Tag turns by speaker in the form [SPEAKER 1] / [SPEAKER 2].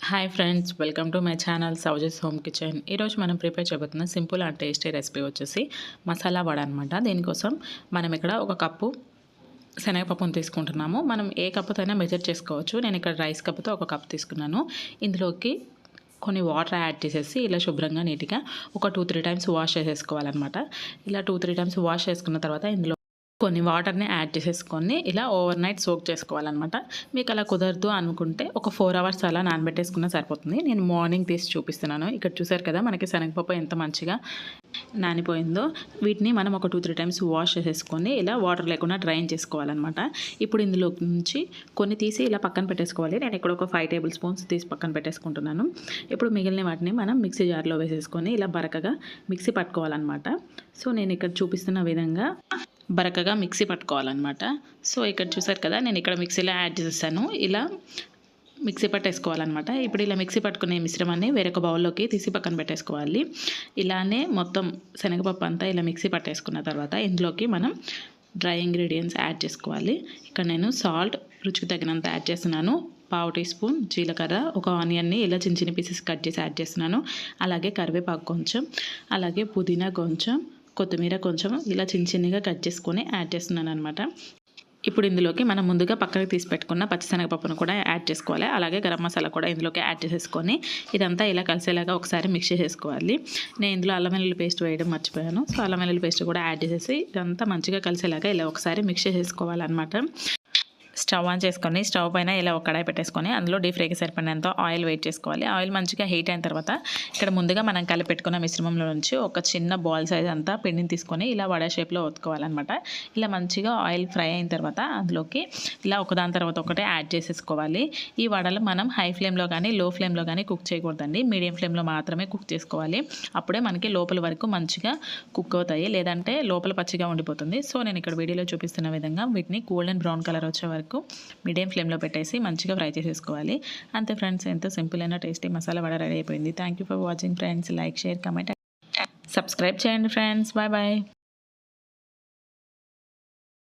[SPEAKER 1] Hi friends, welcome to my channel Soujas home kitchen. ఈరోజు మనం prepare చేయబోతున్న సింపుల్ అండ్ టేస్టీ రెసిపీ వచ్చేసి మసాలా వడ అనమాట. దీనికోసం మనం ఇక్కడ ఒక కప్పు శనగపప్పును తీసుకుంటున్నాము. మనం ఏ కప్పుతో అయినా మెజర్ చేసుకోవచ్చు. నేను ఇక్కడ రైస్ కప్పుతో ఒక కప్ తీసుకున్నాను. ఇందులోకి కొన్ని వాటర్ యాడ్ చేసేసి ఇలా శుభ్రంగా నీట్గా ఒక 2-3 టైమ్స్ వాష్ చేసేసుకోవాలన్నమాట. ఇలా 2-3 టైమ్స్ వాష్ చేసుకున్న తర్వాత ఇందులో కొన్ని వాటర్ని యాడ్ చేసేసుకొని ఇలా ఓవర్ నైట్ సోక్ చేసుకోవాలన్నమాట. మీకు అలా కుదరదు అనుకుంటే ఒక 4 అవర్స్ అలా నానబెట్టేసుకున్నా సరిపోతుంది. నేను మార్నింగ్ తీసి చూపిస్తున్నాను. ఇక్కడ చూసారు కదా మనకి శనగపప్పు ఎంత మంచిగా నానిపోయిందో. వీటిని మనం ఒక 2-3 టైమ్స్ వాష్ చేసేసుకొని ఇలా వాటర్ లేకుండా డ్రైన్ చేసుకోవాలన్నమాట. ఇప్పుడు ఇందులో నుంచి కొన్ని తీసి ఇలా పక్కన పెట్టేసుకోవాలి. నేను ఇక్కడ ఒక 5 టేబుల్ స్పూన్స్ తీసి పక్కన పెట్టేసుకుంటున్నాను. ఇప్పుడు మిగిలిన వాటిని మనం మిక్సీ జార్లో వేసేసుకొని ఇలా బరకగా మిక్సీ పట్టుకోవాలన్నమాట. సో నేను ఇక్కడ చూపిస్తున్న విధంగా బరకగా మిక్సీ పట్టుకోవాలన్నమాట. సో ఇక్కడ చూసారు కదా, నేను ఇక్కడ మిక్సీలో యాడ్ చేసేసాను. ఇలా మిక్సీ పట్టేసుకోవాలన్నమాట. ఇప్పుడు ఇలా మిక్సీ పట్టుకునే మిశ్రమాన్ని వేరొక బౌల్లోకి తీసి పక్కన పెట్టేసుకోవాలి. ఇలానే మొత్తం శనగపప్పు అంతా ఇలా మిక్సీ పట్టేసుకున్న తర్వాత ఇందులోకి మనం డ్రై ఇంగ్రీడియంట్స్ యాడ్ చేసుకోవాలి. ఇక్కడ నేను సాల్ట్ రుచికి తగినంత యాడ్ చేస్తున్నాను. 1/2 టీ స్పూన్ జీలకర్ర, ఒక ఆనియన్ని ఇలా చిన్న చిన్న పీసెస్ కట్ చేసి యాడ్ చేస్తున్నాను. అలాగే కరివేపాకు కొంచెం, అలాగే పుదీనా కొంచెం, కొత్తిమీర కొంచెం ఇలా చిన్న చిన్నగా కట్ చేసుకొని యాడ్ చేస్తున్నాను అనమాట. ఇప్పుడు ఇందులోకి మనం ముందుగా పక్కకి తీసి పెట్టుకున్న పచ్చిశనగపప్పును కూడా యాడ్ చేసుకోవాలి. అలాగే గరం మసాలా కూడా ఇందులోకి యాడ్ చేసేసుకొని ఇదంతా ఇలా కలిసేలాగా ఒకసారి మిక్స్ చేసేసుకోవాలి. నేను ఇందులో అల్లం వెల్లుల్లి పేస్ట్ వేయడం మర్చిపోయాను. సో అల్లం వెల్లుల్లి పేస్ట్ కూడా యాడ్ చేసేసి ఇదంతా మంచిగా కలిసేలాగా ఇలా ఒకసారి మిక్స్ చేసేసుకోవాలన్నమాట. స్టవ్ ఆన్ చేసుకొని స్టవ్ పైన ఇలా ఒక కడాయి పెట్టేసుకొని అందులో డీప్ ఫ్రైకి సరిపడినంత ఆయిల్ వెయిట్ చేసుకోవాలి. ఆయిల్ మంచిగా హీట్ అయిన తర్వాత ఇక్కడ ముందుగా మనం కలిపెట్టుకున్న మిశ్రమంలో నుంచి ఒక చిన్న బాల్ సైజ్ అంతా పిండిని తీసుకొని ఇలా వడ షేప్లో ఒత్తుకోవాలన్నమాట. ఇలా మంచిగా ఆయిల్ ఫ్రై అయిన తర్వాత అందులోకి ఇలా ఒకదాని తర్వాత ఒకటే యాడ్ చేసేసుకోవాలి. ఈ వడలు మనం హై ఫ్లేమ్లో కానీ లో ఫ్లేమ్లో కానీ కుక్ చేయకూడదండి. మీడియం ఫ్లేమ్లో మాత్రమే కుక్ చేసుకోవాలి. అప్పుడే మనకి లోపల వరకు మంచిగా కుక్ అవుతాయి, లేదంటే లోపల పచ్చిగా ఉండిపోతుంది. సో నేను ఇక్కడ వీడియోలో చూపిస్తున్న విధంగా వీటిని గోల్డెన్ బ్రౌన్ కలర్ వచ్చే వరకు మీడియం ఫ్లేమ్లో పెట్టేసి మంచిగా ఫ్రై చేసేసుకోవాలి. అంతే ఫ్రెండ్స్, ఎంతో సింపుల్ అయిన టేస్టీ మసాలా వడ రెడీ అయిపోయింది. Thank you for watching friends. Like, share, comment, subscribe చేయండి ఫ్రెండ్స్. Bye bye.